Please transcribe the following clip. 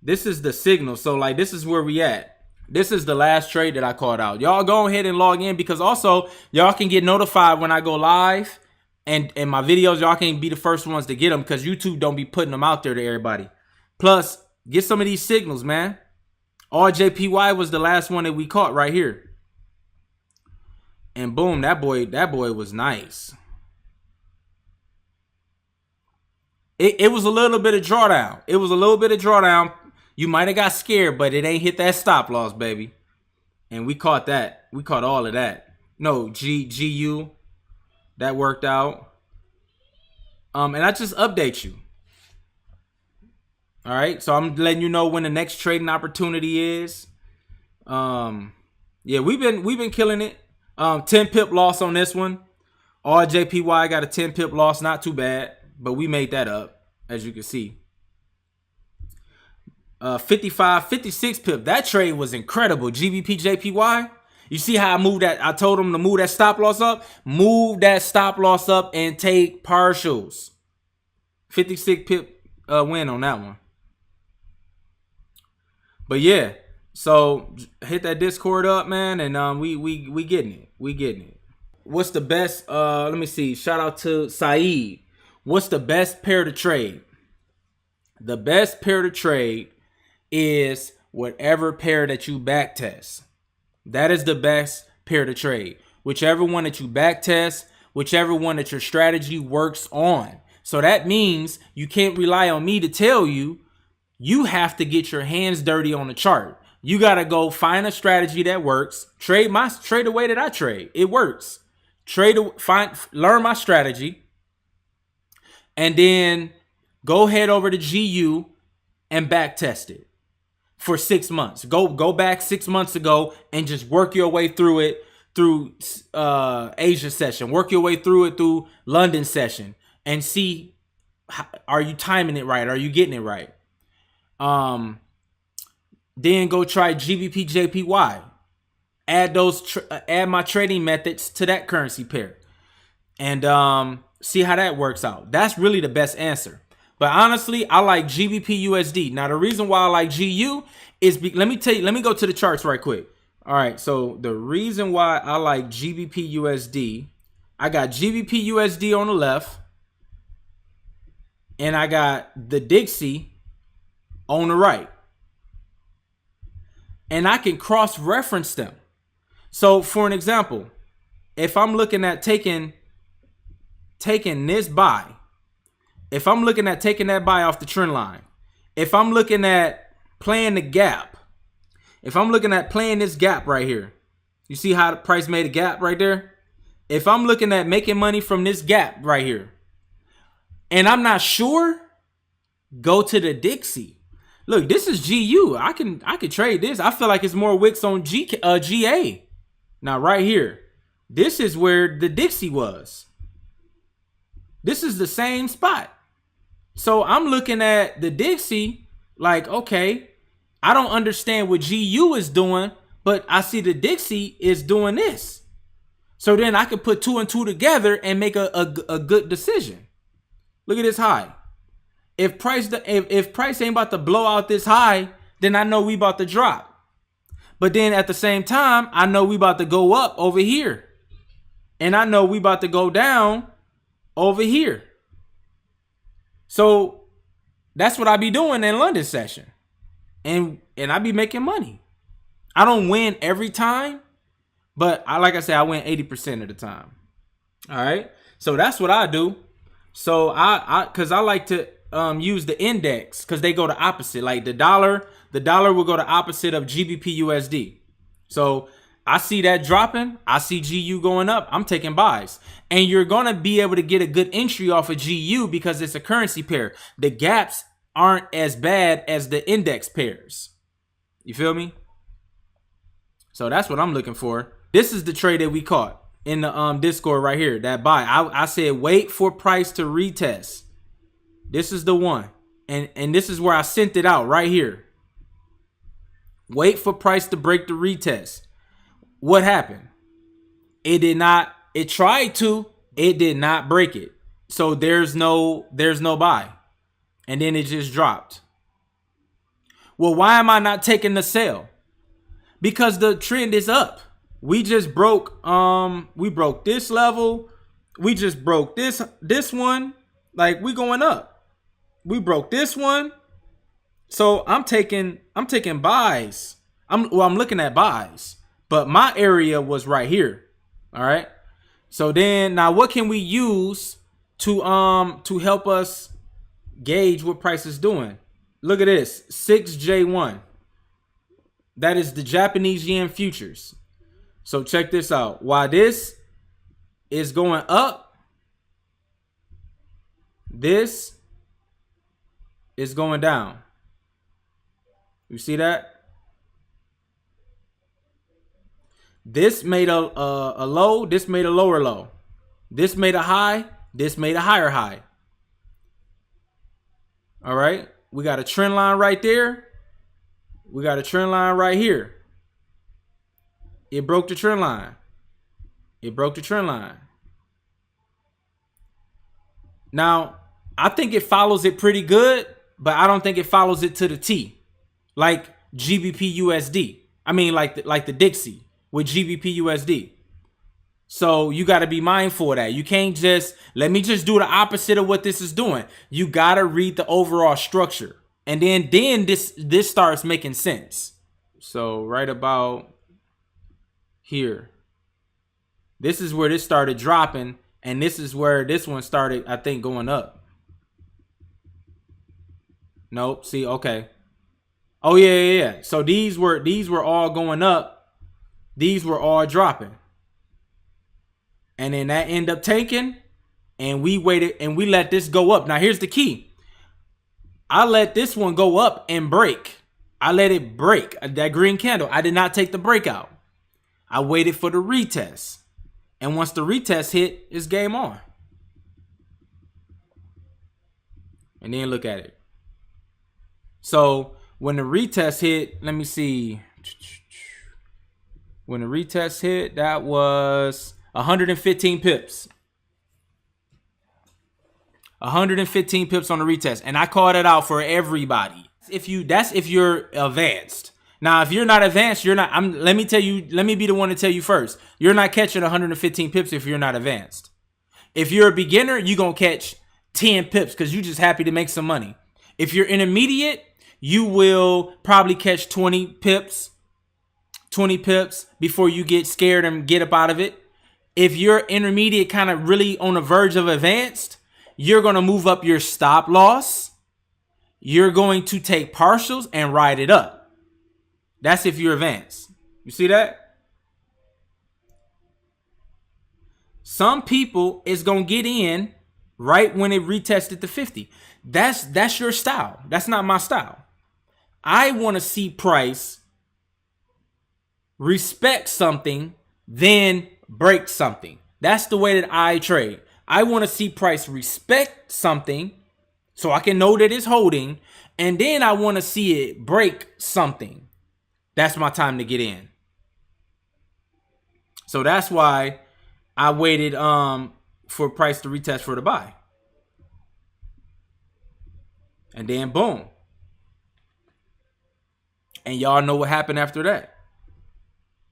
This is the signal. So like this is where we at. This is the last trade that I called out. Y'all go ahead and log in, because also y'all can get notified when I go live, and my videos, y'all can be the first ones to get them, because YouTube don't be putting them out there to everybody. Plus, get some of these signals, man. RJPY was the last one that we caught right here. And boom, that boy was nice. It was a little bit of drawdown. It was a little bit of drawdown. You might have got scared, but it ain't hit that stop loss, baby. And we caught that. We caught all of that. No, GU. That worked out. And I just update you. All right. So I'm letting you know when the next trading opportunity is. Yeah, we've been killing it. 10 pip loss on this one. RJPY got a 10 pip loss. Not too bad, but we made that up, as you can see. 56 pip. That trade was incredible. GBP JPY. You see how I moved that? I told him to move that stop loss up. Move that stop loss up and take partials. 56 pip win on that one. But yeah, so hit that Discord up, man, and we getting it. We getting it. What's the best? Let me see. Shout out to Saeed. What's the best pair to trade? The best pair to trade is whatever pair that you back test. That is the best pair to trade. Whichever one that you back test, whichever one that your strategy works on. So that means you can't rely on me to tell you. You have to get your hands dirty on the chart. You got to go find a strategy that works. Trade the way that I trade. It works. Learn my strategy. And then go head over to GU and back test it for 6 months. Go back 6 months ago and just work your way through it through Asia session. Work your way through it through London session and see, are you timing it right? Are you getting it right? Then go try GBP JPY. Add my trading methods to that currency pair and see how that works out. That's really the best answer. But honestly, I like GBP USD. Now, the reason why I like GU is, let me go to the charts right quick. All right, so the reason why I like GBP USD, I got GBP USD on the left, and I got the Dixie on the right. And I can cross-reference them. So, for an example, if I'm looking at taking this buy, if I'm looking at taking that buy off the trend line, if I'm looking at playing the gap, if I'm looking at playing this gap right here, you see how the price made a gap right there? If I'm looking at making money from this gap right here, and I'm not sure, go to the Dixie. Look, this is GU. I could trade this. I feel like it's more wicks on GA. Now right here, this is where the Dixie was. This is the same spot. So I'm looking at the Dixie like, okay, I don't understand what GU is doing, but I see the Dixie is doing this. So then I can put 2 and 2 together and make a good decision. Look at this high. If price ain't about to blow out this high, then I know we about to drop. But then at the same time, I know we about to go up over here. And I know we about to go down over here. So that's what I be doing in London session. And I be making money. I don't win every time, but like I said, I win 80% of the time. All right. So that's what I do. So cause I like to use the index because they go the opposite. Like the dollar will go the opposite of GBP USD. So I see that dropping. I see GU going up. I'm taking buys. And you're going to be able to get a good entry off of GU because it's a currency pair. The gaps aren't as bad as the index pairs. You feel me? So that's what I'm looking for. This is the trade that we caught in the Discord right here. That buy. I said wait for price to retest. This is the one. And this is where I sent it out right here. Wait for price to break the retest. What happened? It did not. It tried to. It did not break it. So there's no buy. And then it just dropped. Well, why am I not taking the sell? Because the trend is up. We just broke we broke this level. We just broke this one. Like, we going up. We broke this one. So I'm taking buys. I'm looking at buys. But my area was right here. All right. So then now what can we use to help us gauge what price is doing? Look at this. 6J1. That is the Japanese yen futures. So check this out. While this is going up, this is going down. You see that? This made a low, this made a lower low. This made a high, this made a higher high. All right? We got a trend line right there. We got a trend line right here. It broke the trend line. It broke the trend line. Now, I think it follows it pretty good, but I don't think it follows it to the T. Like GBP USD. I mean, like the Dixie with GBP USD. So you got to be mindful of that. You can't just, let me just do the opposite of what this is doing. You got to read the overall structure. And then this starts making sense. So right about here, this is where this started dropping. And this is where this one started, I think, going up. Nope. See, okay. Oh, yeah. So these were all going up. These were all dropping. And then that ended up tanking. And we waited and we let this go up. Now, here's the key. I let this one go up and break. I let it break. That green candle. I did not take the breakout. I waited for the retest. And once the retest hit, it's game on. And then look at it. So when the retest hit, let me see. When the retest hit, that was 115 pips. 115 pips on the retest. And I called it out for everybody. If you're advanced. Now, if you're not advanced, you're not. Let me be the one to tell you first. You're not catching 115 pips if you're not advanced. If you're a beginner, you're going to catch 10 pips because you're just happy to make some money. If you're intermediate, you will probably catch 20 pips before you get scared and get up out of it. If you're intermediate, kind of really on the verge of advanced, you're going to move up your stop loss. You're going to take partials and ride it up. That's if you're advanced. You see that? Some people is going to get in right when it retested the 50. That's your style. That's not my style. I want to see price respect something, then break something. That's the way that I trade. I want to see price respect something so I can know that it's holding, and then I want to see it break something. That's my time to get in. So that's why I waited for price to retest for the buy. And then boom. And y'all know what happened after that.